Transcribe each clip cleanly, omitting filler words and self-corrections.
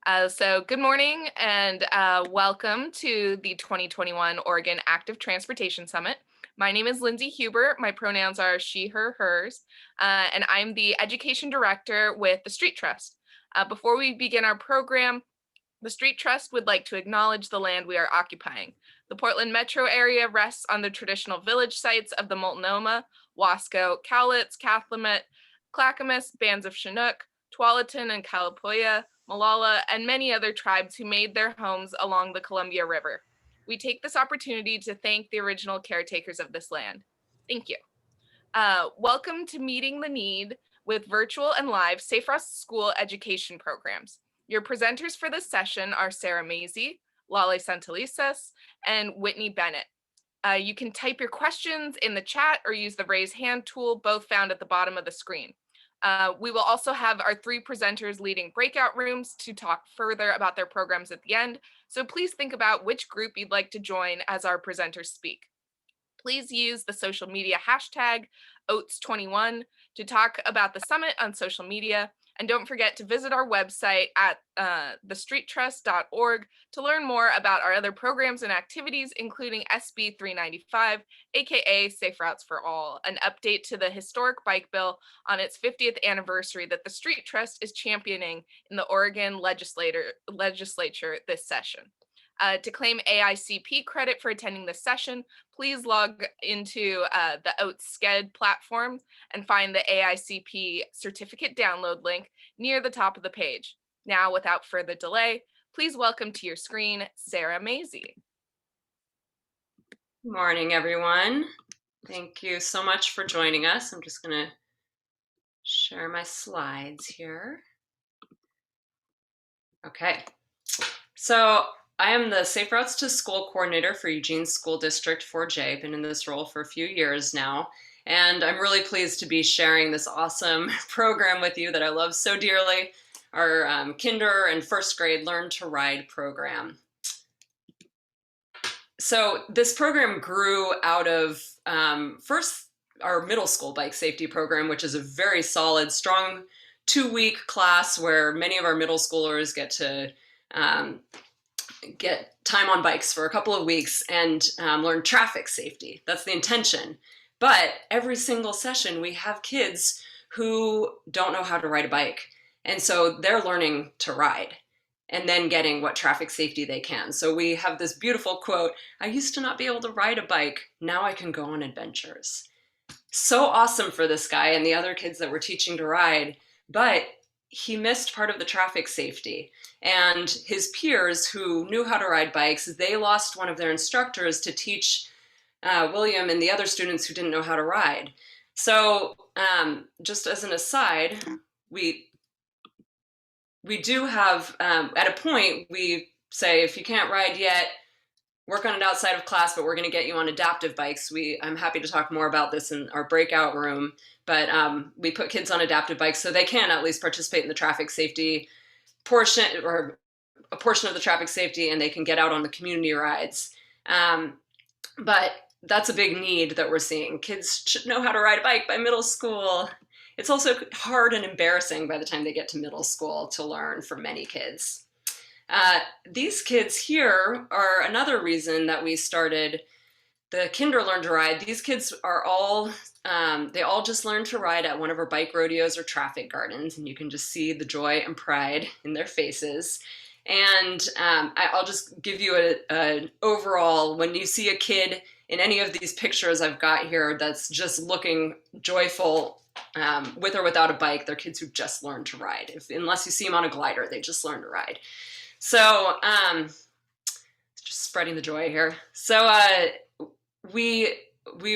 So good morning and welcome to the 2021 Oregon Active Transportation Summit. My name is Lindsay Huber. My pronouns are she, her, hers, and I'm the Education Director with the Street Trust. Before we begin our program, the Street Trust would like to acknowledge the land we are occupying. The Portland metro area rests on the traditional village sites of the Multnomah, Wasco, Cowlitz, Cathlamet, Clackamas, bands of Chinook, Tualatin and Kalapuya, Molalla, and many other tribes who made their homes along the Columbia River. We take this opportunity to thank the original caretakers of this land. Thank you. Welcome to Meeting the Need with virtual and live Safe Routes School education programs. Your presenters for this session are Sarah Mazze, Lale Santelices, and Whitney Bennett. You can type your questions in the chat or use the raise hand tool, both found at the bottom of the screen. We will also have our three presenters leading breakout rooms to talk further about their programs at the end, so please think about which group you'd like to join as our presenters speak. Please use the social media hashtag OATS21 to talk about the summit on social media. And don't forget to visit our website at thestreettrust.org to learn more about our other programs and activities, including SB 395, aka Safe Routes for All, an update to the historic bike bill on its 50th anniversary that the Street Trust is championing in the Oregon legislature this session. To claim AICP credit for attending this session, please log into the OATS Sched platform and find the AICP certificate download link near the top of the page. Now, without further delay, please welcome to your screen, Sarah Mazze. Good morning, everyone. Thank you so much for joining us. I'm just going to share my slides here. Okay, so I am the Safe Routes to School coordinator for Eugene School District 4J. I've been in this role for a few years now, and I'm really pleased to be sharing this awesome program with you that I love so dearly, our kinder and first grade Learn to Ride program. So this program grew out of first our middle school bike safety program, which is a very solid, strong 2-week class where many of our middle schoolers get to get time on bikes for a couple of weeks and learn traffic safety. That's the intention. But every single session, we have kids who don't know how to ride a bike. And so they're learning to ride and then getting what traffic safety they can. So we have this beautiful quote, "I used to not be able to ride a bike. Now I can go on adventures." So awesome for this guy and the other kids that we're teaching to ride, but he missed part of the traffic safety. And his peers who knew how to ride bikes, they lost one of their instructors to teach William and the other students who didn't know how to ride. So just as an aside, we do have, at a point, we say, if you can't ride yet, work on it outside of class, but we're going to get you on adaptive bikes. I'm happy to talk more about this in our breakout room, but we put kids on adaptive bikes so they can at least participate in the traffic safety portion, or a portion of the traffic safety, and they can get out on the community rides. But that's a big need that we're seeing. Kids should know how to ride a bike by middle school. It's also hard and embarrassing by the time they get to middle school to learn for many kids. These kids here are another reason that we started the Kinder Learn to Ride. These kids are all, they all just learned to ride at one of our bike rodeos or traffic gardens, and you can just see the joy and pride in their faces. And I'll just give you an overall, when you see a kid in any of these pictures I've got here that's just looking joyful, with or without a bike, they're kids who just learned to ride. Unless you see them on a glider, they just learned to ride. So just spreading the joy here. So we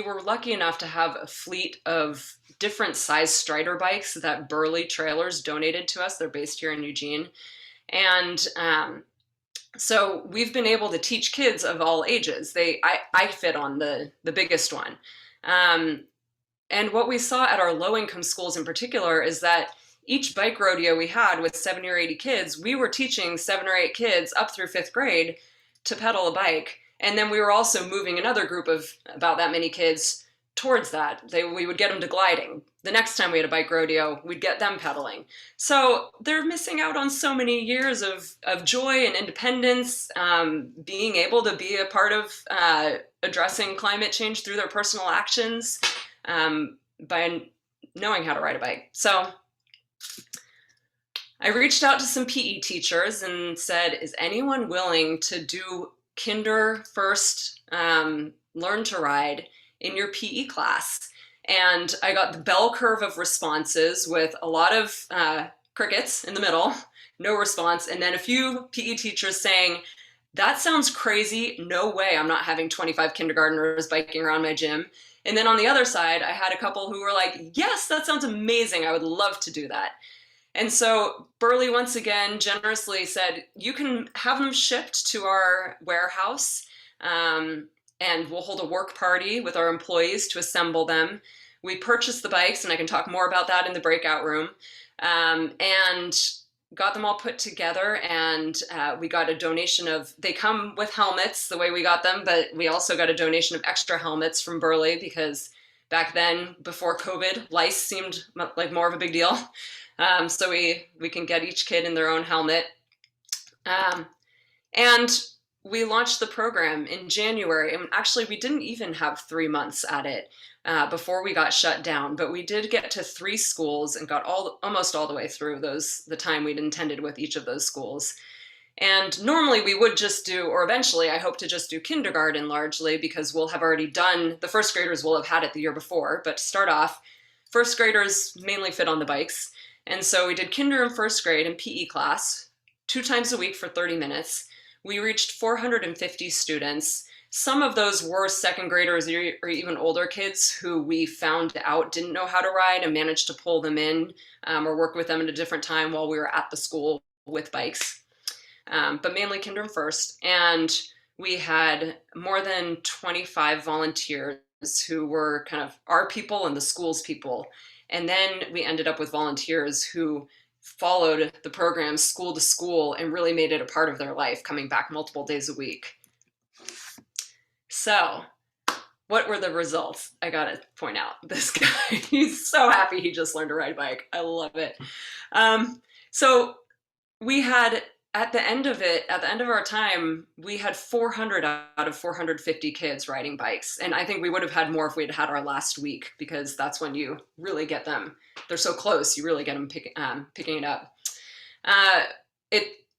were lucky enough to have a fleet of different size Strider bikes that Burley Trailers donated to us. They're based here in Eugene. And so we've been able to teach kids of all ages. I fit on the biggest one. And what we saw at our low-income schools in particular is that each bike rodeo we had with 70 or 80 kids, we were teaching 7 or 8 kids up through 5th grade to pedal a bike. And then we were also moving another group of about that many kids towards that. We would get them to gliding. The next time we had a bike rodeo, we'd get them pedaling. So they're missing out on so many years of joy and independence, being able to be a part of addressing climate change through their personal actions, by knowing how to ride a bike. So I reached out to some PE teachers and said, is anyone willing to do kinder first, learn to ride in your PE class? And I got the bell curve of responses with a lot of crickets in the middle, no response, and then a few PE teachers saying, that sounds crazy, no way I'm not having 25 kindergartners biking around my gym. And then on the other side, I had a couple who were like, yes, that sounds amazing, I would love to do that. And so Burley once again generously said, you can have them shipped to our warehouse, and we'll hold a work party with our employees to assemble them. We purchased the bikes, and I can talk more about that in the breakout room, and got them all put together. And we got a donation of, they come with helmets the way we got them, but we also got a donation of extra helmets from Burley because back then, before COVID, lice seemed like more of a big deal. So we can get each kid in their own helmet. And we launched the program in January. And actually, we didn't even have 3 months at it before we got shut down. But we did get to 3 schools and got almost all the way through the time we'd intended with each of those schools. And normally we would just do, or eventually I hope to just do kindergarten largely, because we'll have already done, the first graders will have had it the year before. But to start off, first graders mainly fit on the bikes. And so we did kinder and first grade in PE class 2 times a week for 30 minutes. We reached 450 students. Some of those were second graders or even older kids who we found out didn't know how to ride and managed to pull them in, or work with them at a different time while we were at the school with bikes. But mainly kinder and first. And we had more than 25 volunteers who were kind of our people and the school's people. And then we ended up with volunteers who followed the program school to school and really made it a part of their life, coming back multiple days a week. So what were the results? I gotta point out this guy. He's so happy he just learned to ride a bike. I love it. So we had, at the end of our time, we had 400 out of 450 kids riding bikes. And I think we would have had more if we had had our last week, because that's when you really get them. They're so close, you really get them picking it up.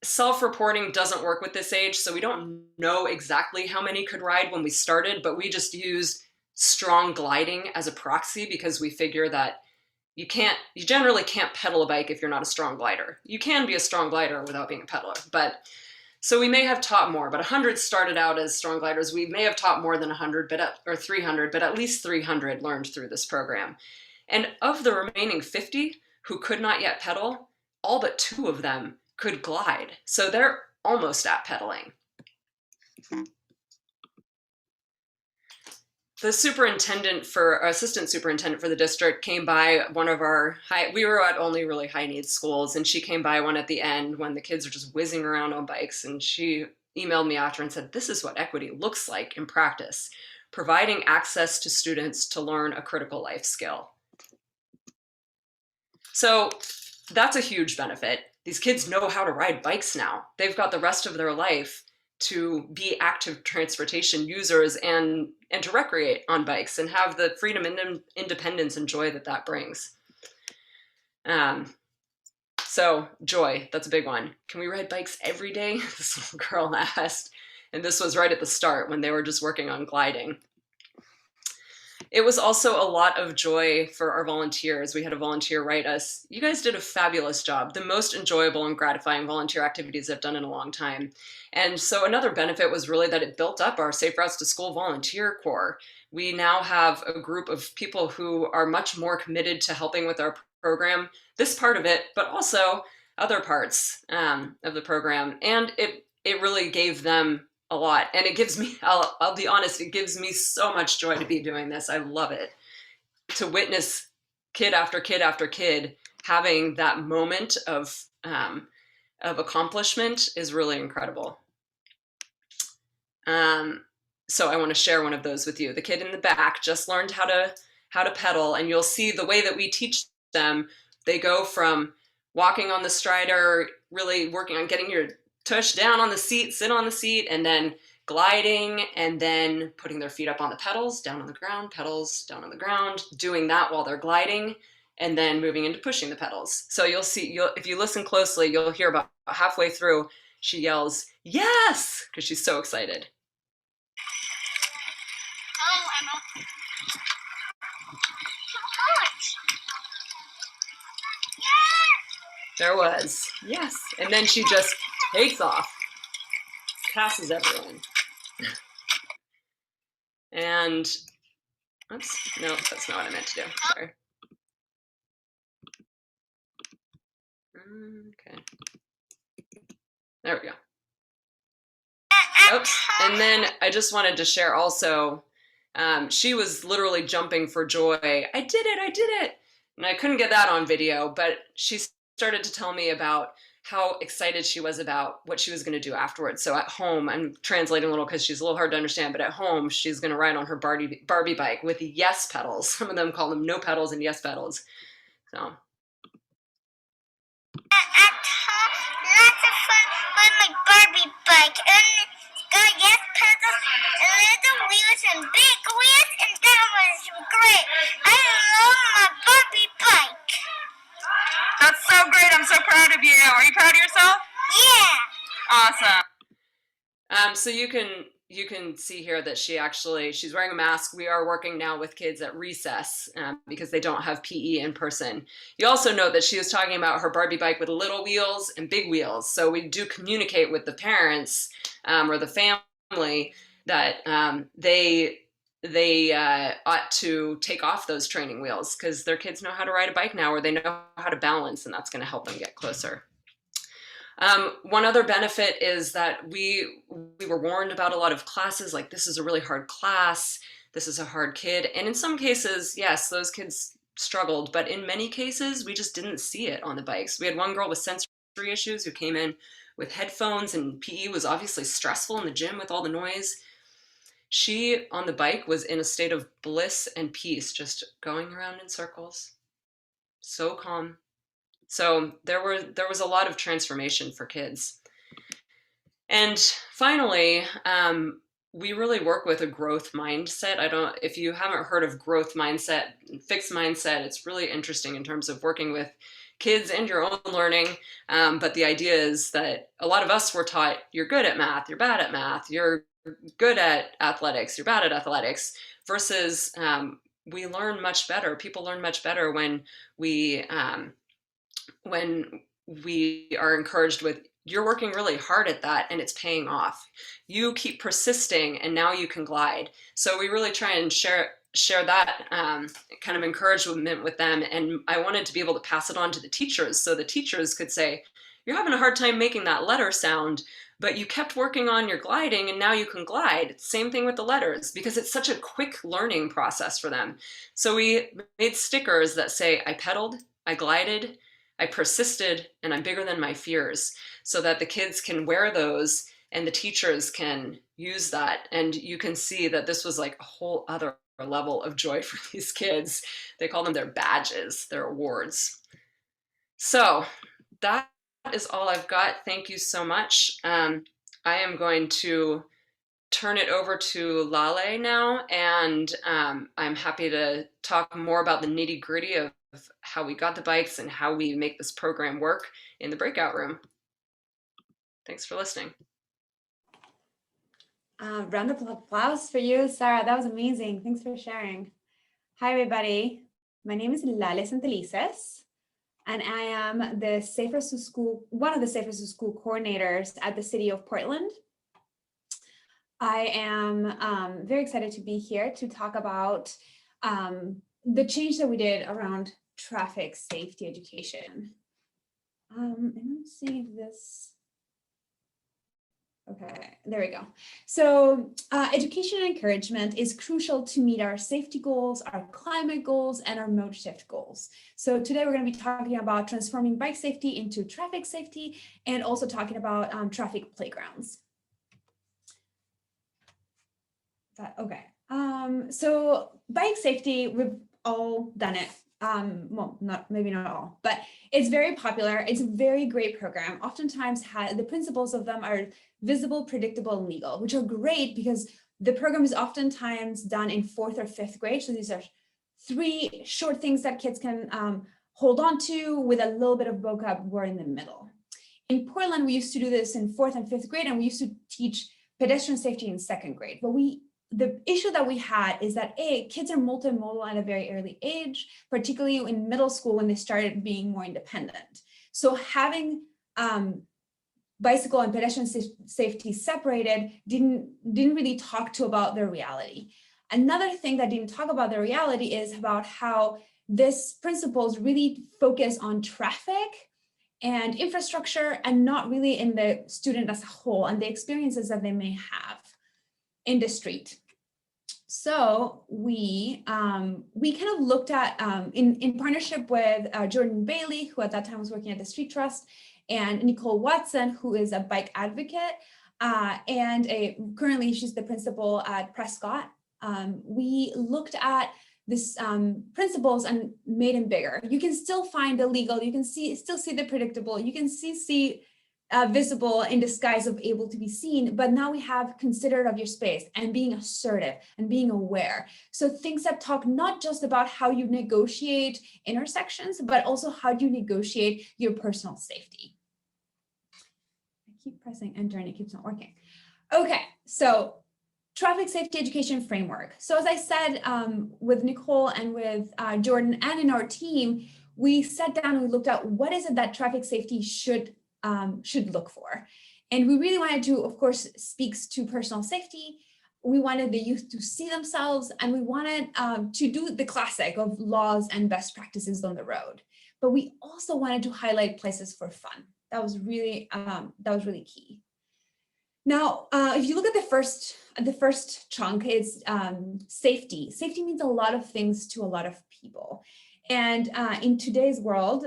Self-reporting doesn't work with this age, so we don't know exactly how many could ride when we started, but we just used strong gliding as a proxy because we figure that you generally can't pedal a bike if you're not a strong glider. You can be a strong glider without being a pedaler, but so we may have taught more, but 100 started out as strong gliders. We may have taught more than 100, or 300, but at least 300 learned through this program. And of the remaining 50 who could not yet pedal, all but 2 of them could glide. So they're almost at pedaling. The assistant superintendent for the district came by one of our we were at only really high needs schools, and she came by one at the end when the kids are just whizzing around on bikes, and she emailed me after and said, this is what equity looks like in practice, providing access to students to learn a critical life skill. So that's a huge benefit. These kids know how to ride bikes now. They've got the rest of their life to be active transportation users and to recreate on bikes and have the freedom and independence and joy that brings. So joy, that's a big one. Can we ride bikes every day? This little girl asked. And this was right at the start when they were just working on gliding. It was also a lot of joy for our volunteers. We had a volunteer write us, you guys did a fabulous job, the most enjoyable and gratifying volunteer activities I've done in a long time. And so another benefit was really that it built up our Safe Routes to School volunteer corps. We now have a group of people who are much more committed to helping with our program, this part of it, but also other parts of the program. And it really gave them a lot. And it gives me, I'll be honest, it gives me so much joy to be doing this. I love it. To witness kid after kid after kid having that moment of accomplishment is really incredible. so I want to share one of those with you. The kid in the back just learned how to pedal, and you'll see the way that we teach them. They go from walking on the strider, really working on getting your tush down on the seat, sit on the seat, and then gliding, and then putting their feet up on the pedals, down on the ground, pedals, down on the ground, doing that while they're gliding, and then moving into pushing the pedals. So you'll see, if you listen closely, you'll hear about halfway through, she yells, yes, because she's so excited. Oh, Emma. There was, yes. And then she just takes off, passes everyone. And, oops, no, that's not what I meant to do, sorry. Okay. There we go. Oops, and then I just wanted to share also, she was literally jumping for joy. I did it. And I couldn't get that on video, but she started to tell me about how excited she was about what she was going to do afterwards. So at home, I'm translating a little because she's a little hard to understand, but at home, she's going to ride on her Barbie bike with yes pedals. Some of them call them no pedals and yes pedals. So. At home, lots of fun with my Barbie bike. And got yes pedals, little wheels, and big wheels, and that was great. I love my Barbie bike. That's so great. I'm so proud of you. Are you proud of yourself? Yeah. Awesome. So you can see here that she's wearing a mask. We are working now with kids at recess because they don't have PE in person. You also know that she was talking about her Barbie bike with little wheels and big wheels. So we do communicate with the parents or the family that they ought to take off those training wheels because their kids know how to ride a bike now, or they know how to balance, and that's going to help them get closer. One other benefit is that we were warned about a lot of classes, like this is a really hard class, this is a hard kid. And in some cases, yes, those kids struggled, but in many cases, we just didn't see it on the bikes. We had one girl with sensory issues who came in with headphones, and PE was obviously stressful in the gym with all the noise. She, on the bike, was in a state of bliss and peace, just going around in circles, so calm. So there was a lot of transformation for kids. And finally, we really work with a growth mindset. If you haven't heard of growth mindset, fixed mindset, it's really interesting in terms of working with kids and your own learning. But the idea is that a lot of us were taught, you're good at math, you're bad at math, you're good at athletics, you're bad at athletics, versus we learn much better. People learn much better when we are encouraged with, you're working really hard at that and it's paying off. You keep persisting and now you can glide. So we really try and share that kind of encouragement with them. And I wanted to be able to pass it on to the teachers so the teachers could say, you're having a hard time making that letter sound, but you kept working on your gliding and now you can glide. Same thing with the letters, because it's such a quick learning process for them. So we made stickers that say, I pedaled, I glided, I persisted, and I'm bigger than my fears, so that the kids can wear those and the teachers can use that. And you can see that this was like a whole other level of joy for these kids. They call them their badges, their awards. So that is all I've got. Thank you so much. I am going to turn it over to Lale now, and I'm happy to talk more about the nitty-gritty of how we got the bikes and how we make this program work in the breakout room. Thanks for listening. Round of applause for you, Sarah. That was amazing. Thanks for sharing. Hi, everybody. My name is Lale Santelices, and I am the one of the Safer to School coordinators at the City of Portland. I am very excited to be here to talk about the change that we did around traffic safety education. And let's see if this. Okay, there we go. So education and encouragement is crucial to meet our safety goals, our climate goals, and our mode shift goals. So today we're going to be talking about transforming bike safety into traffic safety, and also talking about traffic playgrounds. Okay. So bike safety, we've all done it. Well, maybe not all, but it's very popular. It's a very great program. Oftentimes the principles of them are visible, predictable, and legal, which are great because the program is oftentimes done in 4th or 5th grade. So these are 3 short things that kids can hold on to with a little bit of vocab in the middle. In Portland, we used to do this in 4th and 5th grade, and we used to teach pedestrian safety in 2nd grade. But the issue that we had is that kids are multimodal at a very early age, particularly in middle school when they started being more independent. So having bicycle and pedestrian safety separated didn't really talk about their reality. Another thing that didn't talk about the reality is about how this principles really focus on traffic and infrastructure and not really in the student as a whole and the experiences that they may have in the street. So we kind of looked at, in partnership with Jordan Bailey, who at that time was working at the Street Trust, and Nicole Watson, who is a bike advocate, and currently she's the principal at Prescott. We looked at this principles and made them bigger. You can still find the legal, you can still see the predictable, you can see visible in disguise of able to be seen, but now we have considerate of your space and being assertive and being aware. So things that talk not just about how you negotiate intersections, but also how do you negotiate your personal safety. I keep pressing enter and it keeps not working. Okay, so traffic safety education framework. So as I said, with Nicole and with Jordan and in our team, we sat down and we looked at what is it that traffic safety should look for. And we really wanted to, of course, speaks to personal safety. We wanted the youth to see themselves, and we wanted to do the classic of laws and best practices on the road. But we also wanted to highlight places for fun. That was really key. Now, if you look at the first chunk, is safety. Safety means a lot of things to a lot of people. And in today's world,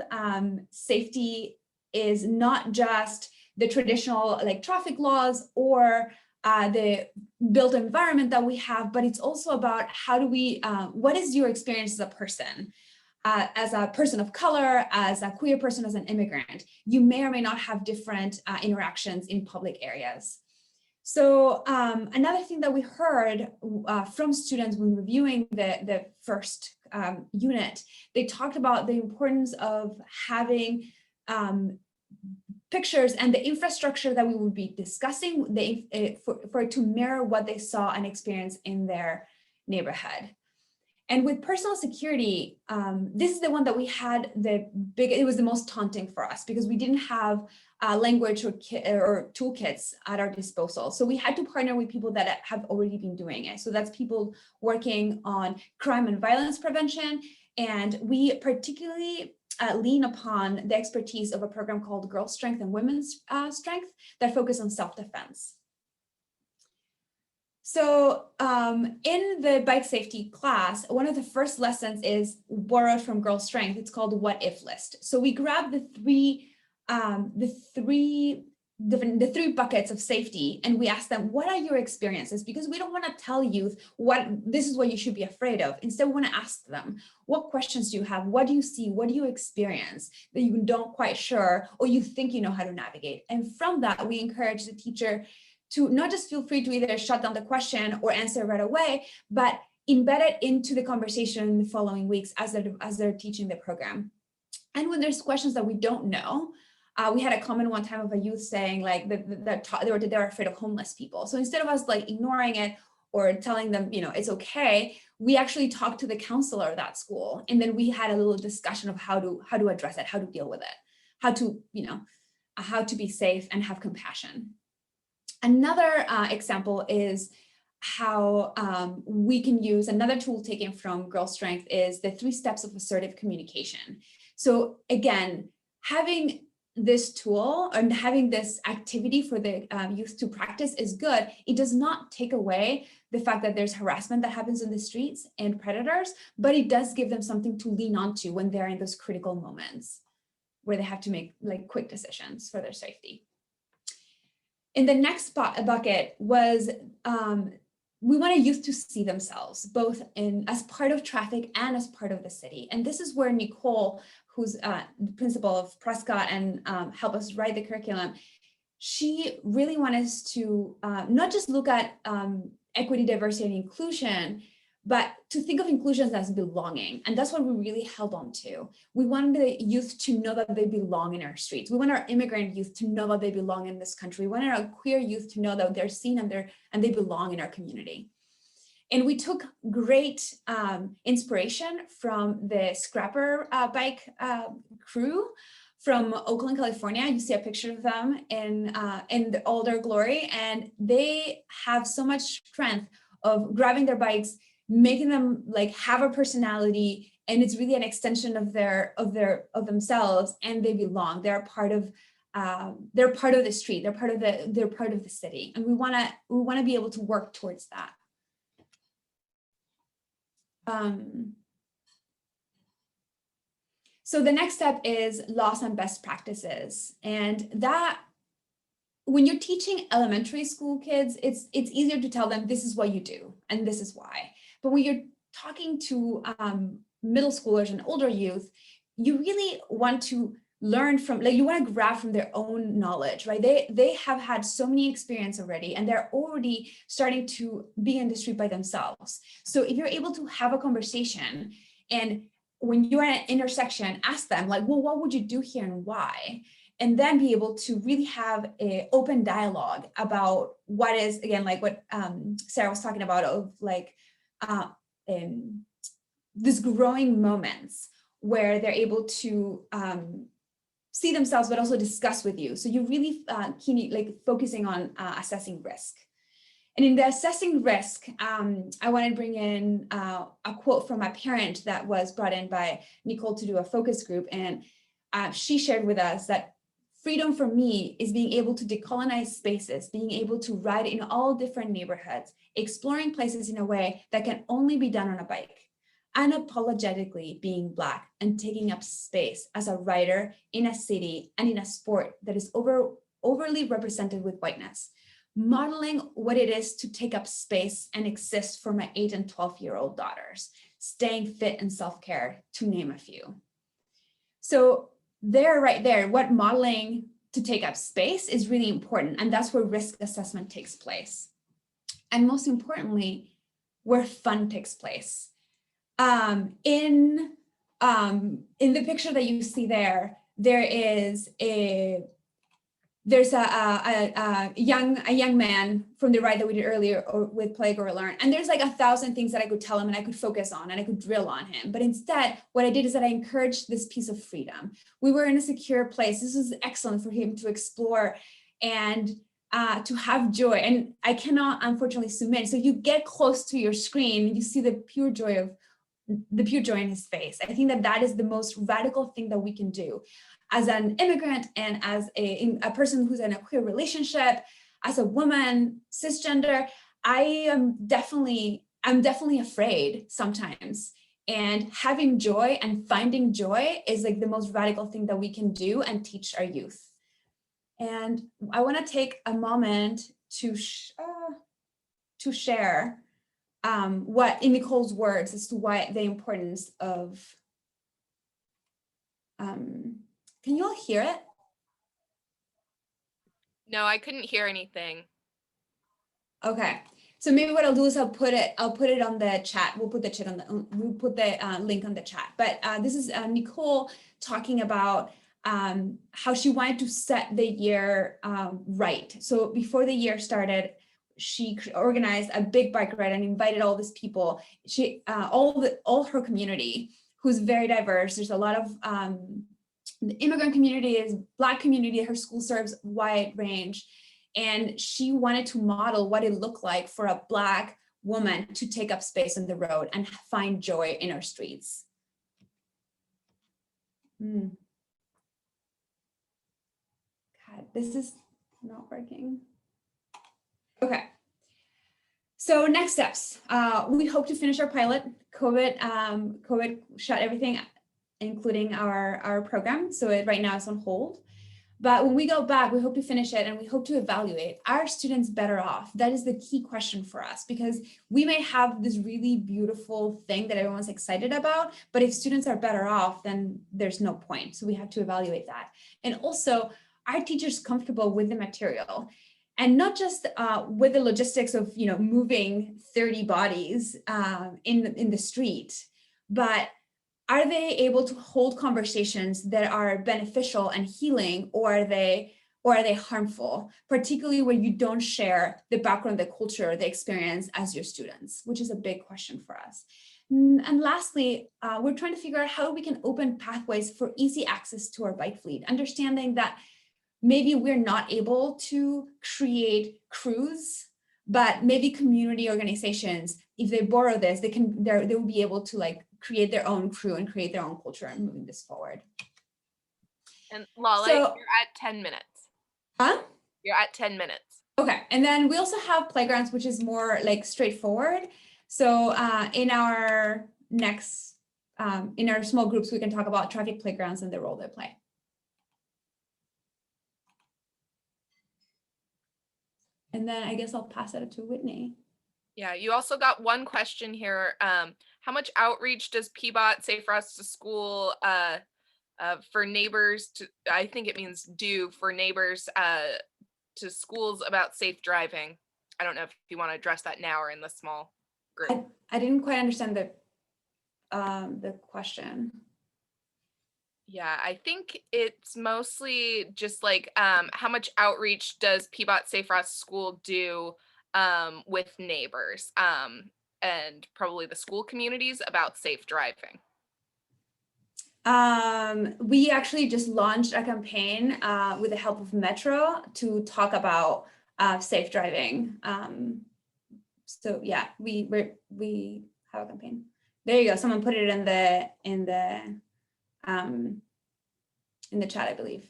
safety is not just the traditional like traffic laws or the built environment that we have, but it's also about how do we, what is your experience as a person of color, as a queer person, as an immigrant? You may or may not have different interactions in public areas. So another thing that we heard from students when reviewing the first unit, they talked about the importance of having pictures and the infrastructure that we would be discussing for it to mirror what they saw and experienced in their neighborhood. And with personal security, this is the one that we had it was the most taunting for us because we didn't have language or toolkits at our disposal. So we had to partner with people that have already been doing it. So that's people working on crime and violence prevention. And we particularly lean upon the expertise of a program called Girl Strength and Women's Strength that focus on self-defense. So in the bike safety class, one of the first lessons is borrowed from Girl Strength. It's called What If List. So we grabbed the three buckets of safety, and we asked them, what are your experiences? Because we don't want to tell youth this is what you should be afraid of. Instead, we want to ask them, what questions do you have? What do you see? What do you experience that you don't quite sure, or you think you know how to navigate? And from that, we encourage the teacher to not just feel free to either shut down the question or answer right away, but embed it into the conversation in the following weeks as they're teaching the program. And when there's questions that we don't know, we had a comment one time of a youth saying like they were afraid of homeless people. So instead of us like ignoring it or telling them, it's okay, we actually talked to the counselor of that school. And then we had a little discussion of how to address it, how to deal with it, how to be safe and have compassion. Another example is how we can use another tool taken from Girl Strength is the 3 steps of assertive communication. So again, having this tool and having this activity for the youth to practice is good. It does not take away the fact that there's harassment that happens in the streets and predators, but it does give them something to lean onto when they're in those critical moments where they have to make like quick decisions for their safety. In the next bucket was we want a youth to see themselves both as part of traffic and as part of the city. And this is where Nicole, who's the principal of Prescott and helped us write the curriculum, she really wanted us to not just look at equity, diversity, and inclusion, but to think of inclusion as belonging. And that's what we really held on to. We wanted the youth to know that they belong in our streets. We want our immigrant youth to know that they belong in this country. We wanted our queer youth to know that they're seen and they belong in our community. And we took great inspiration from the Scrapper bike crew from Oakland, California. You see a picture of them in all their glory. And they have so much strength of grabbing their bikes, making them like have a personality, and it's really an extension of themselves, and they belong. They're part of the street. They're part of the city, and we want to be able to work towards that. So the next step is laws and best practices, and that when you're teaching elementary school kids, it's easier to tell them this is what you do and this is why. But when you're talking to middle schoolers and older youth, you really want to learn from, like, you want to grab from their own knowledge, right? They have had so many experience already, and they're already starting to be in the street by themselves. So if you're able to have a conversation, and when you're at an intersection, ask them like, well, what would you do here and why? And then be able to really have an open dialogue about what is, again, like what Sarah was talking about, of like this growing moments where they're able to see themselves, but also discuss with you. So you're really like focusing on assessing risk. And in the assessing risk, I want to bring in a quote from a parent that was brought in by Nicole to do a focus group. And she shared with us that freedom for me is being able to decolonize spaces, being able to ride in all different neighborhoods, exploring places in a way that can only be done on a bike, unapologetically being Black and taking up space as a rider in a city and in a sport that is overly represented with whiteness, modeling what it is to take up space and exist for my 8 and 12-year-old daughters, staying fit and self-care, to name a few. So right there, what modeling to take up space is really important. And that's where risk assessment takes place. And most importantly, where fun takes place. In the picture that you see there, there's a young man from the ride that we did earlier with Play, Grow, Learn. And there's like 1,000 things that I could tell him and I could focus on and I could drill on him. But instead, what I did is that I encouraged this piece of freedom. We were in a secure place. This was excellent for him to explore and to have joy. And I cannot, unfortunately, zoom in. So you get close to your screen and you see the pure joy in his face. I think that is the most radical thing that we can do. As an immigrant and as a person who's in a queer relationship, as a woman, cisgender, I'm definitely afraid sometimes. And having joy and finding joy is like the most radical thing that we can do and teach our youth. And I want to take a moment to share what, in Nicole's words, as to why the importance of can you all hear it? No, I couldn't hear anything. Okay, so maybe what I'll do is I'll put it on the chat. We'll put the link on the chat. But this is Nicole talking about how she wanted to set the year right. So before the year started, she organized a big bike ride and invited all these people. She all her community, who's very diverse. There's a lot of the immigrant community, is Black community. Her school serves wide range, and she wanted to model what it looked like for a Black woman to take up space on the road and find joy in our streets. God, this is not working. Okay. So next steps, we hope to finish our pilot. COVID shut everything, including our program. So right now it's on hold. But when we go back, we hope to finish it and we hope to evaluate, are students better off? That is the key question for us, because we may have this really beautiful thing that everyone's excited about, but if students are better off, then there's no point. So we have to evaluate that. And also, are teachers comfortable with the material? And not just with the logistics of, moving 30 bodies in the street, but are they able to hold conversations that are beneficial and healing, or are they harmful, particularly when you don't share the background, the culture, the experience as your students, which is a big question for us. And lastly, we're trying to figure out how we can open pathways for easy access to our bike fleet, understanding that maybe we're not able to create crews, but maybe community organizations, if they borrow this, they will be able to create their own crew and create their own culture and moving this forward. And Lale, So, you're at 10 minutes. Huh? You're at 10 minutes. Okay, and then we also have playgrounds, which is more straightforward. So in our next, in our small groups, we can talk about traffic playgrounds and the role they play. And then I guess I'll pass it to Whitney. Yeah, you also got one question here. How much outreach does PBOT Safe Routes to School for neighbors to, I think it means do for neighbors to schools about safe driving? I don't know if you want to address that now or in the small group. I didn't quite understand the question. Yeah, I think it's mostly just how much outreach does PBOT Safe Routes School do with neighbors and probably the school communities about safe driving? We actually just launched a campaign with the help of Metro to talk about safe driving. So yeah, we have a campaign. There you go. Someone put it in the chat, I believe.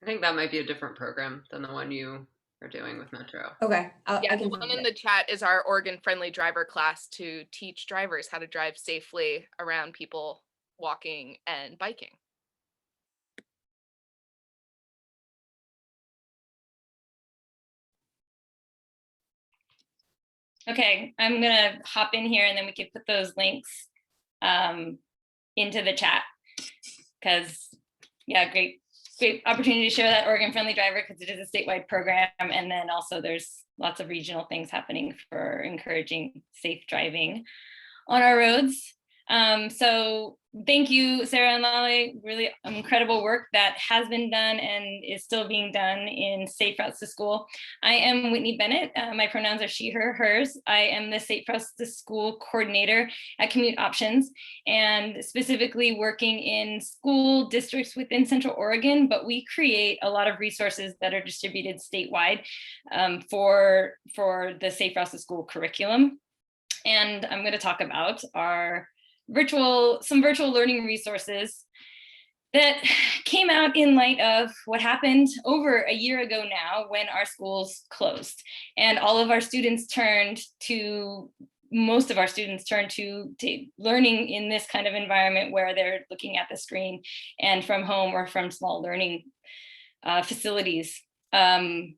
I think that might be a different program than the one you are doing with Metro. Okay. Yeah, the one in the chat is our Oregon Friendly Driver class to teach drivers how to drive safely around people walking and biking. Okay, I'm gonna hop in here and then we can put those links into the chat, because yeah, great opportunity to share that Oregon Friendly Driver, because it is a statewide program, and then also there's lots of regional things happening for encouraging safe driving on our roads. So thank you, Sarah and Lale, really incredible work that has been done and is still being done in Safe Routes to School. I am Whitney Bennett. My pronouns are she, her, hers. I am the Safe Routes to School coordinator at Commute Options, and specifically working in school districts within Central Oregon, but we create a lot of resources that are distributed statewide for the Safe Routes to School curriculum. And I'm going to talk about some virtual learning resources that came out in light of what happened over a year ago now, when our schools closed and all of our students most of our students turned to learning in this kind of environment where they're looking at the screen and from home or from small learning facilities. And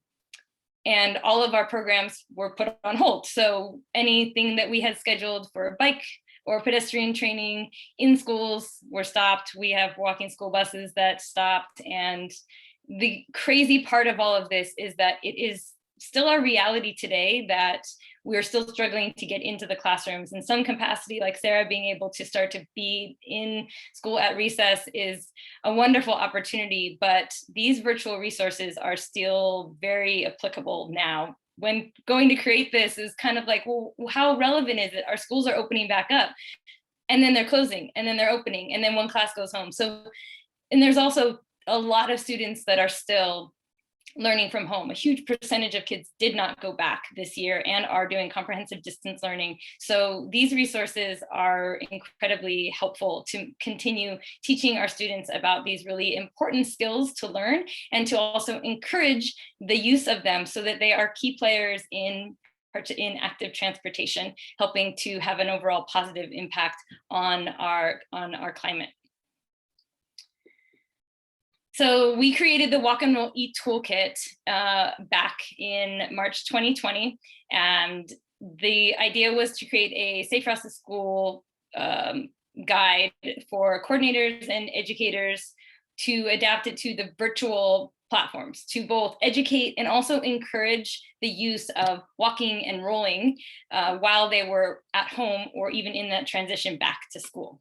all of our programs were put on hold. So anything that we had scheduled for bike or pedestrian training in schools were stopped. We have walking school buses that stopped. And the crazy part of all of this is that it is still our reality today that we're still struggling to get into the classrooms in some capacity. Like Sarah, being able to start to be in school at recess is a wonderful opportunity, but these virtual resources are still very applicable now. When going to create this is kind of like, well, how relevant is it? Our schools are opening back up and then they're closing and then they're opening and then one class goes home. So, and there's also a lot of students that are still learning from home. A huge percentage of kids did not go back this year and are doing comprehensive distance learning. So these resources are incredibly helpful to continue teaching our students about these really important skills to learn and to also encourage the use of them so that they are key players in active transportation, helping to have an overall positive impact on our climate. So we created the Walk and Roll E-Toolkit back in March 2020. And the idea was to create a safe routes to school guide for coordinators and educators to adapt it to the virtual platforms to both educate and also encourage the use of walking and rolling while they were at home or even in that transition back to school.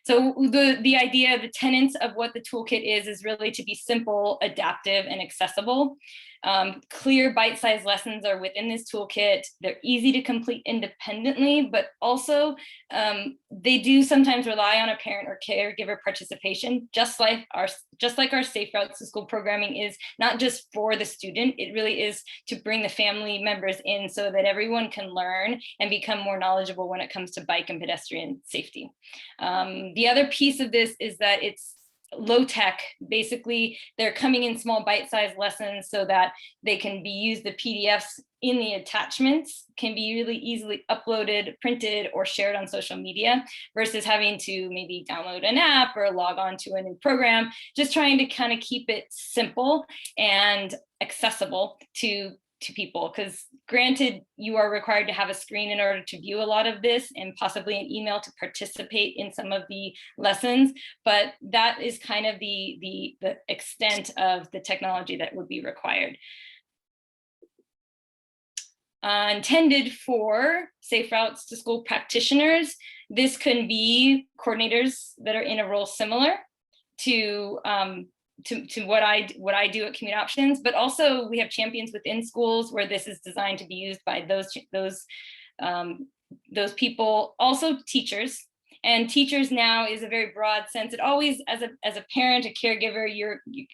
So the idea, the tenets of what the toolkit is really to be simple, adaptive, and accessible. Clear bite-sized lessons are within this toolkit. They're easy to complete independently, but also they do sometimes rely on a parent or caregiver participation, just like our Safe Routes to School programming is not just for the student, it really is to bring the family members in so that everyone can learn and become more knowledgeable when it comes to bike and pedestrian safety. The other piece of this is that it's low tech. Basically, they're coming in small bite-sized lessons so that they can be used. The PDFs in the attachments can be really easily uploaded, printed, or shared on social media versus having to maybe download an app or log on to a new program. Just trying to kind of keep it simple and accessible to people, because granted, you are required to have a screen in order to view a lot of this and possibly an email to participate in some of the lessons, but that is kind of the extent of the technology that would be required. Intended for Safe Routes to School practitioners, this can be coordinators that are in a role similar to what I do at Community Options, but also we have champions within schools where this is designed to be used by those people, also teachers. And teachers now is a very broad sense. It always, as a parent, a caregiver,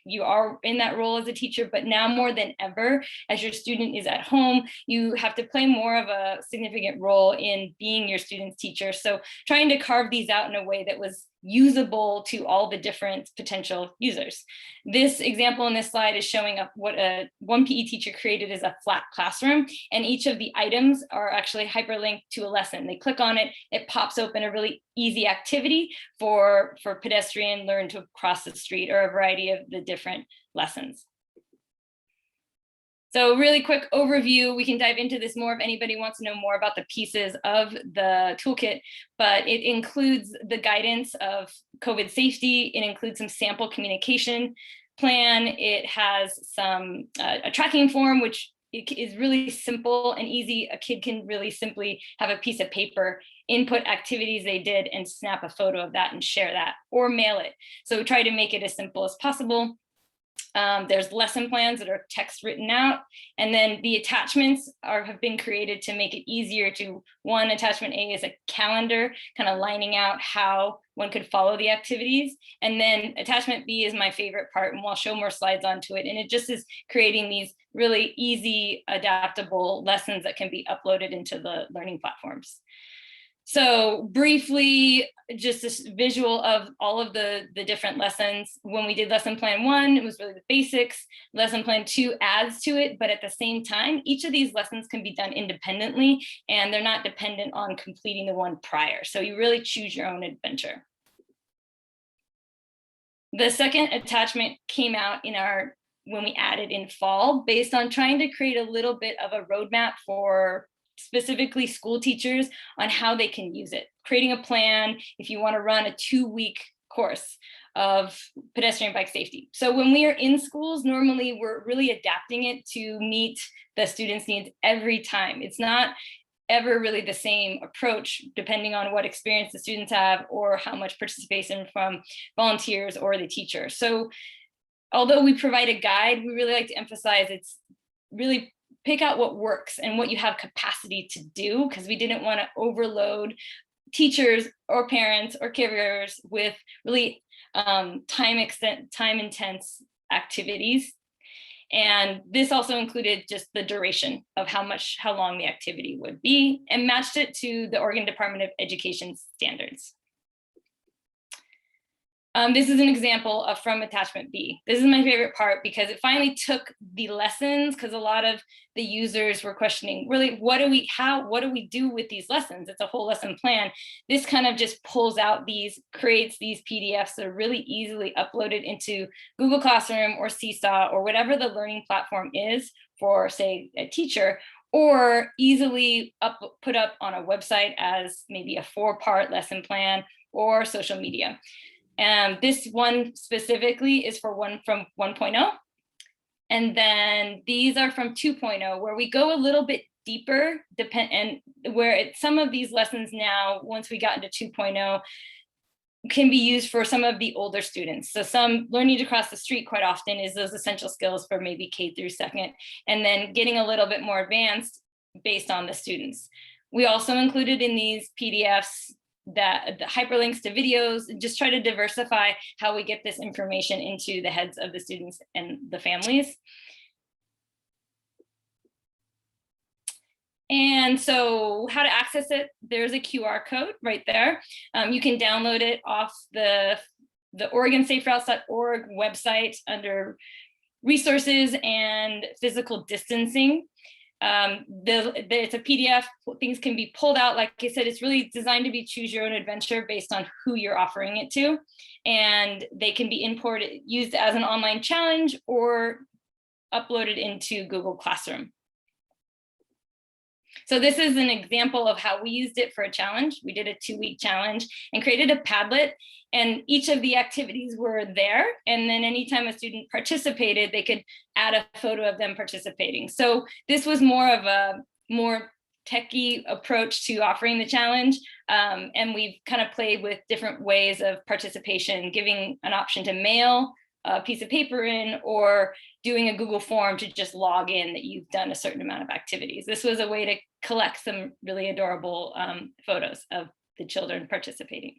you are in that role as a teacher, but now more than ever, as your student is at home, you have to play more of a significant role in being your student's teacher. So trying to carve these out in a way that was usable to all the different potential users. This example in this slide is showing up what one PE teacher created as a flat classroom, and each of the items are actually hyperlinked to a lesson. They click on it, it pops open a really easy activity for pedestrian learn to cross the street, or a variety of the different lessons. So really quick overview, we can dive into this more if anybody wants to know more about the pieces of the toolkit, but it includes the guidance of COVID safety. It includes some sample communication plan. It has some a tracking form, which is really simple and easy. A kid can really simply have a piece of paper, input activities they did, and snap a photo of that and share that, or mail it. So try to make it as simple as possible. There's lesson plans that are text written out, and then the attachments have been created to make it easier to, one, attachment A is a calendar, kind of lining out how one could follow the activities. And then attachment B is my favorite part, and I'll show more slides onto it. And it just is creating these really easy, adaptable lessons that can be uploaded into the learning platforms. So briefly, just this visual of all of the different lessons. When we did lesson plan 1, it was really the basics. Lesson plan 2 adds to it, but at the same time, each of these lessons can be done independently, and they're not dependent on completing the one prior. So you really choose your own adventure. The second attachment came out when we added in fall, based on trying to create a little bit of a roadmap for specifically school teachers on how they can use it. Creating a plan if you want to run a 2-week course of pedestrian bike safety. So when we are in schools, normally we're really adapting it to meet the students' needs every time. It's not ever really the same approach, depending on what experience the students have or how much participation from volunteers or the teacher. So although we provide a guide, we really like to emphasize it's really pick out what works and what you have capacity to do, because we didn't want to overload teachers or parents or caregivers with really time-intense activities. And this also included just the duration of how long the activity would be, and matched it to the Oregon Department of Education standards. This is an example of from attachment B. This is my favorite part because it finally took the lessons, because a lot of the users were questioning, really, what do we do with these lessons? It's a whole lesson plan. This kind of just pulls out creates these PDFs that are really easily uploaded into Google Classroom or Seesaw or whatever the learning platform is for, say, a teacher, or easily put up on a website as maybe a 4-part lesson plan or social media. And this one specifically is for from 1.0. And then these are from 2.0, where we go a little bit deeper, and where some of these lessons now, once we got into 2.0, can be used for some of the older students. So some learning to cross the street quite often is those essential skills for maybe K through 2nd, and then getting a little bit more advanced based on the students. We also included in these PDFs the hyperlinks to videos, just try to diversify how we get this information into the heads of the students and the families. And so how to access it, there's a QR code right there. You can download it off the OregonSafeRoutes.org website under resources and physical distancing. It's a PDF, things can be pulled out. Like I said, it's really designed to be choose your own adventure based on who you're offering it to. And they can be imported, used as an online challenge or uploaded into Google Classroom. So this is an example of how we used it for a challenge. We did a 2-week challenge and created a Padlet, and each of the activities were there. And then anytime a student participated, they could add a photo of them participating. So this was more of a more techie approach to offering the challenge. And we've kind of played with different ways of participation, giving an option to mail a piece of paper in, or doing a Google form to just log in that you've done a certain amount of activities. This was a way to collect some really adorable photos of the children participating.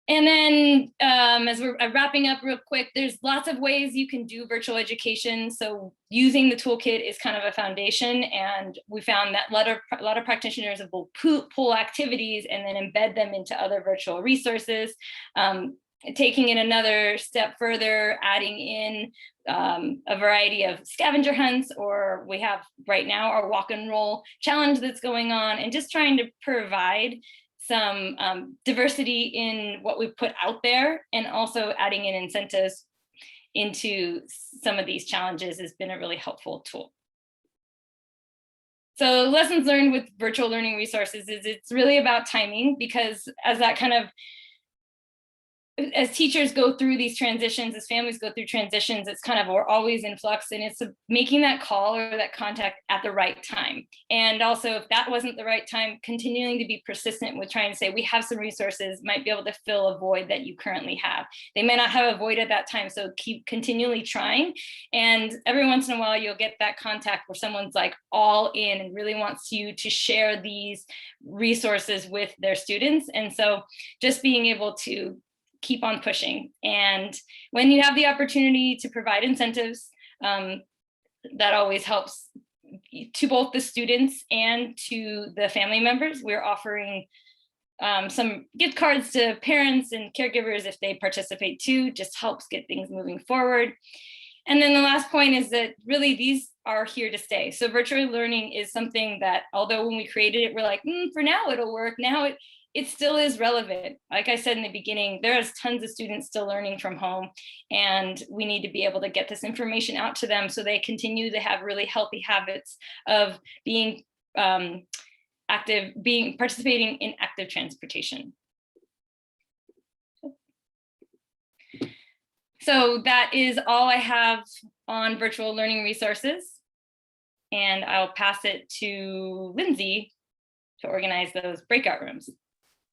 And then as we're wrapping up real quick, there's lots of ways you can do virtual education. So using the toolkit is kind of a foundation. And we found that a lot of practitioners will pull activities and then embed them into other virtual resources. Taking it another step further, adding in a variety of scavenger hunts, or we have right now our walk and roll challenge that's going on, and just trying to provide some diversity in what we put out there, and also adding in incentives into some of these challenges has been a really helpful tool. So lessons learned with virtual learning resources is it's really about timing, because as teachers go through these transitions, as families go through transitions, it's kind of, we're always in flux, and it's making that call or that contact at the right time. And also, if that wasn't the right time, continuing to be persistent with trying to say, we have some resources, might be able to fill a void that you currently have. They may not have a void at that time, so keep continually trying. And every once in a while, you'll get that contact where someone's like all in and really wants you to share these resources with their students. And so just being able to keep on pushing. And when you have the opportunity to provide incentives, that always helps to both the students and to the family members. We're offering some gift cards to parents and caregivers if they participate too, just helps get things moving forward. And then the last point is that really these are here to stay. So virtual learning is something that, although when we created it, we're like, for now it'll work. Now it still is relevant. Like I said in the beginning, there's tons of students still learning from home, and we need to be able to get this information out to them so they continue to have really healthy habits of being participating in active transportation. So that is all I have on virtual learning resources. And I'll pass it to Lindsay to organize those breakout rooms.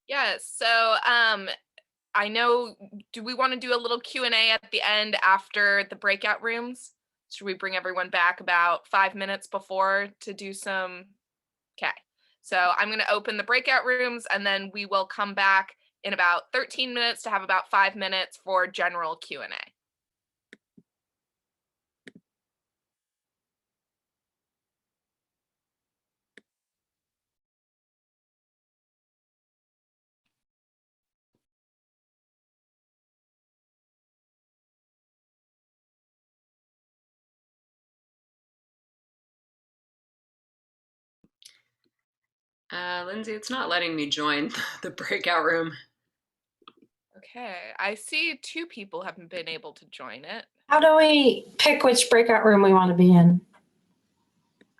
Yes. So I know, do we want to do a little Q&A at the end after the breakout rooms? Should we bring everyone back about 5 minutes before to do some? Okay. So I'm going to open the breakout rooms, and then we will come back in about 13 minutes to have about 5 minutes for general Q&A. Lindsay, it's not letting me join the breakout room. Okay, I see 2 people haven't been able to join it. How do we pick which breakout room we want to be in?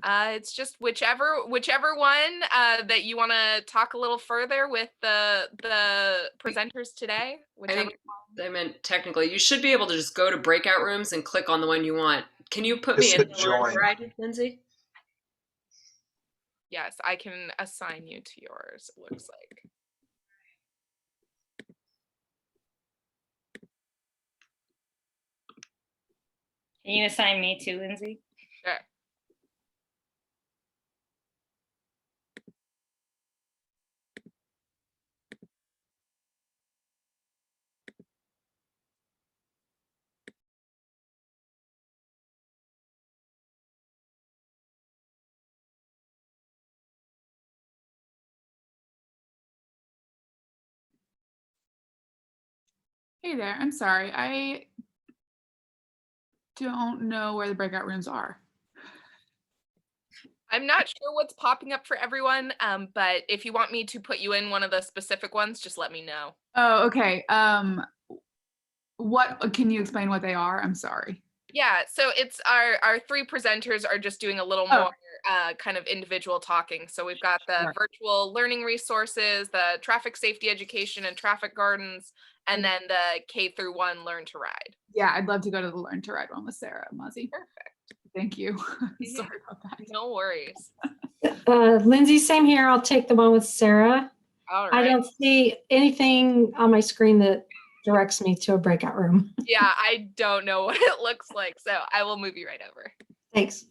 It's just whichever one that you want to talk a little further with the presenters today. I Whichever. think I meant technically. You should be able to just go to breakout rooms and click on the one you want. Can you put me in the learn to ride, Lindsay? Yes, I can assign you to yours. It looks like. Can you assign me to Lindsay? Sure. Hey there, I'm sorry. I don't know where the breakout rooms are. I'm not sure what's popping up for everyone, but if you want me to put you in one of the specific ones, just let me know. Oh, okay. What can you explain what they are? I'm sorry. Yeah, so it's our 3 presenters are just doing a little Oh. more kind of individual talking. So we've got the Sure. virtual learning resources, the traffic safety education and traffic gardens, and then the K-1 learn to ride. Yeah, I'd love to go to the Learn to Ride one with Sarah, Mazze. Perfect. Thank you. Sorry about that. No worries. Lindsay, same here. I'll take the one with Sarah. All I right. don't see anything on my screen that directs me to a breakout room. Yeah, I don't know what it looks like, so I will move you right over. Thanks.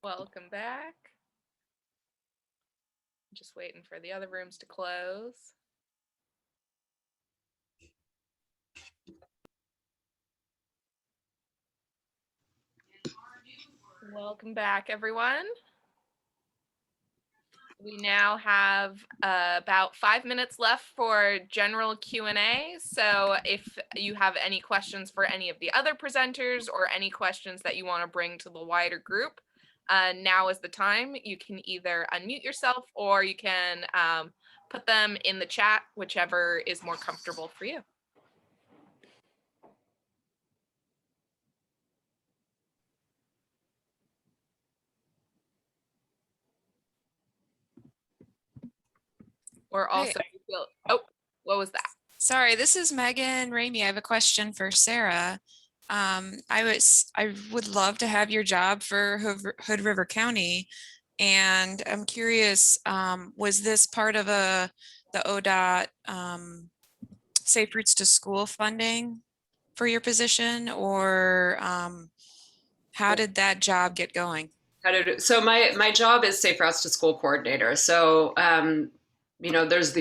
Welcome back. Just waiting for the other rooms to close. Welcome back, everyone. We now have about 5 minutes left for general Q&A. So if you have any questions for any of the other presenters or any questions that you want to bring to the wider group, now is the time. You can either unmute yourself or you can put them in the chat, whichever is more comfortable for you. Or also, oh, what was that? Sorry, this is Megan Ramey. I have a question for Sarah. I would love to have your job for Hood River County, and I'm curious, was this part of the ODOT Safe Routes to School funding for your position, or how did that job get going? So my job is Safe Routes to School coordinator. So there's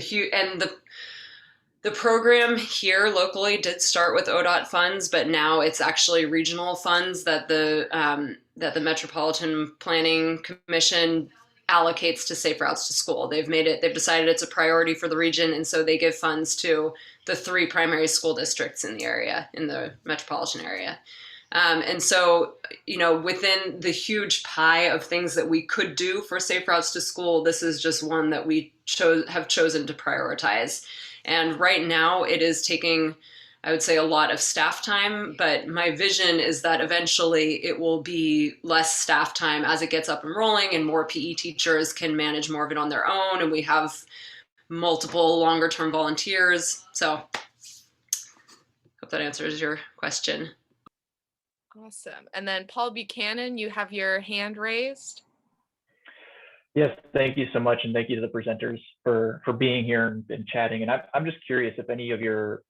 the program here locally did start with ODOT funds, but now it's actually regional funds that the Metropolitan Planning Commission allocates to Safe Routes to School. They've decided it's a priority for the region, and so they give funds to the 3 primary school districts in the area, in the metropolitan area. And so, within the huge pie of things that we could do for Safe Routes to School, this is just one that we have chosen to prioritize. And right now it is taking, I would say, a lot of staff time, but my vision is that eventually it will be less staff time as it gets up and rolling and more PE teachers can manage more of it on their own. And we have multiple longer term volunteers. So hope that answers your question. Awesome. And then Paul Buchanan, you have your hand raised. Yes, thank you so much. And thank you to the presenters for being here and chatting. And I'm just curious if any of your,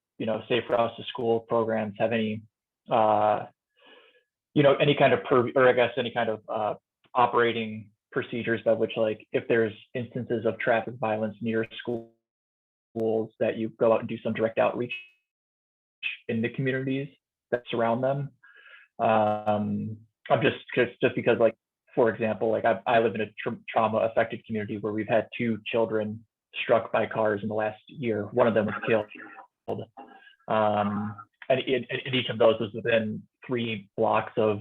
Safe Routes to School programs have any, any kind of operating procedures by which, like, if there's instances of traffic violence near schools, that you go out and do some direct outreach in the communities that surround them. I'm just because, like, for example, like I live in a trauma affected community where we've had 2 children struck by cars in the last year. One of them was killed. And each of those was within 3 blocks of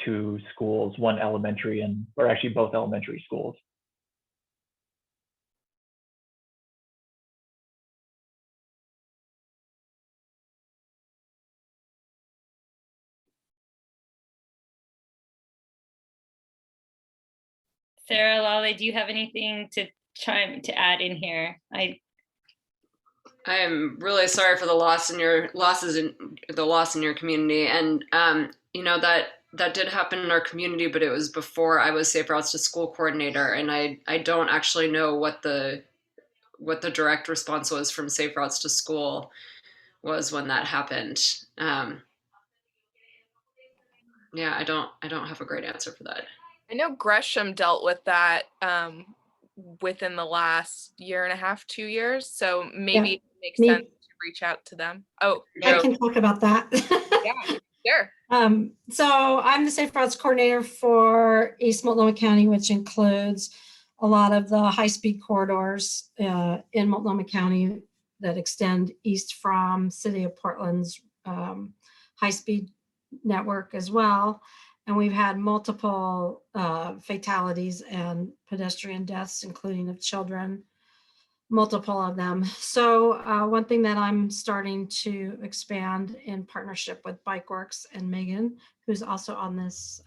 2 schools, one elementary or actually both elementary schools. Sarah, Lale, do you have anything to add in here? I am really sorry for the loss in your community, and that did happen in our community, but it was before I was Safe Routes to School coordinator, and I don't actually know what the direct response was from Safe Routes to School was when that happened. Yeah, I don't have a great answer for that. I know Gresham dealt with that within the last 1.5 to 2 years. So maybe it makes sense to reach out to them. Oh, I can talk about that. Yeah, sure. So I'm the Safe Routes coordinator for East Multnomah County, which includes a lot of the high-speed corridors in Multnomah County that extend east from City of Portland's high-speed network as well. And we've had multiple fatalities and pedestrian deaths, including of children, multiple of them. So one thing that I'm starting to expand in partnership with Bikeworks and Megan, who's also on this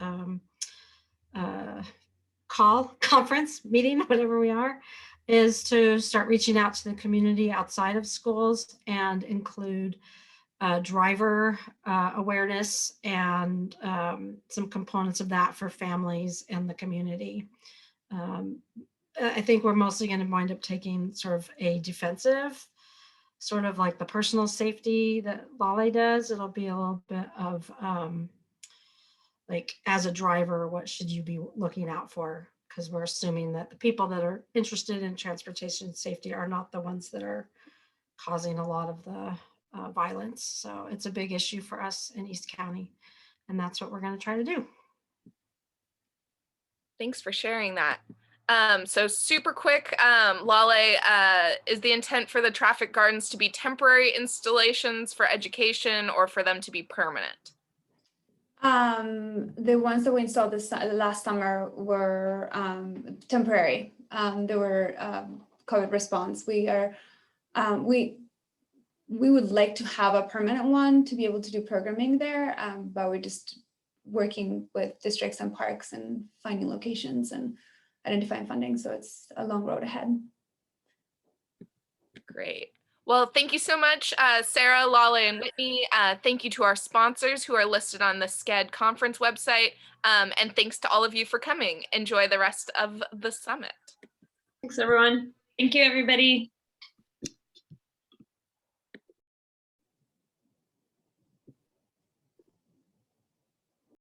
conference meeting, whatever we are, is to start reaching out to the community outside of schools and include driver awareness and some components of that for families and the community. I think we're mostly going to wind up taking sort of a defensive, sort of like the personal safety that Lale does. It'll be a little bit of like as a driver, what should you be looking out for? Because we're assuming that the people that are interested in transportation safety are not the ones that are causing a lot of the violence. So it's a big issue for us in East County, and that's what we're going to try to do. Thanks for sharing that. So super quick, Lale, is the intent for the traffic gardens to be temporary installations for education or for them to be permanent? The ones that we installed last summer were temporary. They were COVID response. We would like to have a permanent one to be able to do programming there, but we're just working with districts and parks and finding locations and identifying funding. So it's a long road ahead. Great. Well, thank you so much, Sarah, Lale, and Whitney. Thank you to our sponsors who are listed on the SCED conference website. And thanks to all of you for coming. Enjoy the rest of the summit. Thanks, everyone. Thank you, everybody.